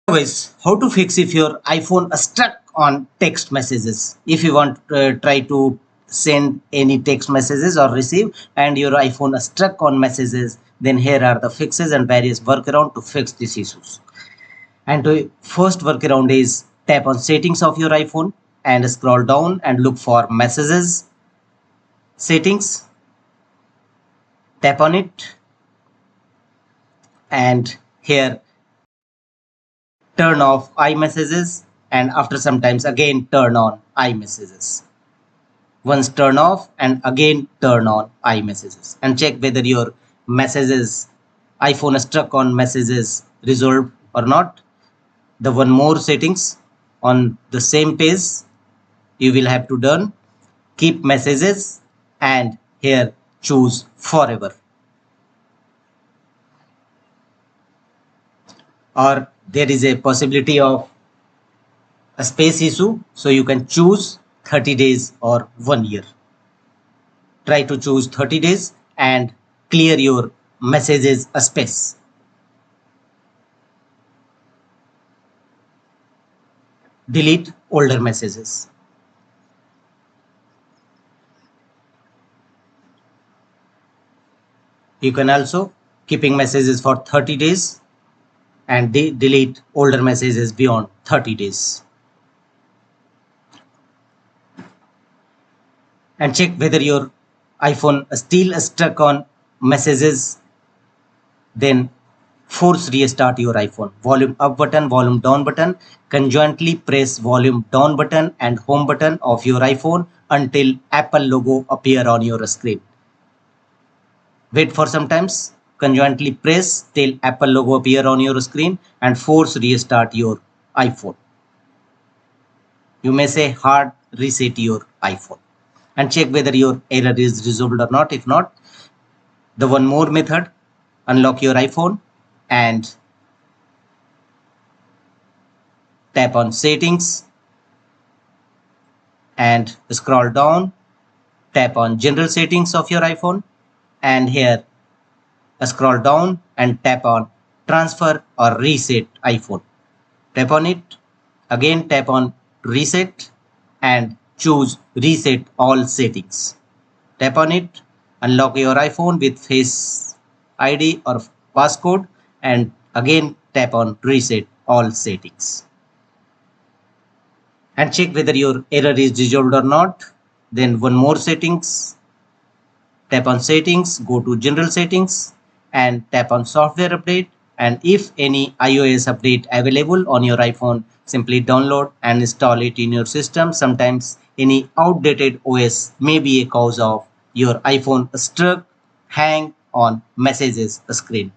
Guys, how to fix if your iPhone is stuck on text messages? If you want to try to send any text messages or receive and your iPhone is stuck on messages, then here are the fixes and various workaround to fix these issues. And the first workaround is tap on settings of your iPhone and scroll down and look for messages settings. Tap on it and here turn off iMessages and after some times again turn on iMessages. Once turn off and again turn on iMessages and check whether your messages iPhone is stuck on messages resolved or not. The one more settings on the same page you will have to done keep messages and here choose forever, or there is a possibility of a space issue, so you can choose 30 days or 1 year. Try to choose 30 days and clear your messages space. Delete older messages. You can also keeping messages for 30 days and delete older messages beyond 30 days. And check whether your iPhone is still stuck on messages, then force restart your iPhone. Volume up button, volume down button. Conjointly press volume down button and home button of your iPhone until Apple logo appear on your screen. Wait for some times. Conjointly press till Apple logo appear on your screen and force restart your iPhone. You may say hard reset your iPhone and check whether your error is resolved or not. If not, the one more method, unlock your iPhone and tap on settings and scroll down, tap on general settings of your iPhone and here scroll down and tap on transfer or reset iPhone. Tap on it, again tap on reset and choose reset all settings. Tap on it, unlock your iPhone with Face ID or passcode and again tap on reset all settings. And check whether your error is resolved or not. Then one more settings, tap on settings, go to general settings and tap on software update, and if any iOS update available on your iPhone, simply download and install it in your system. Sometimes any outdated OS may be a cause of your iPhone stuck hang on messages screen.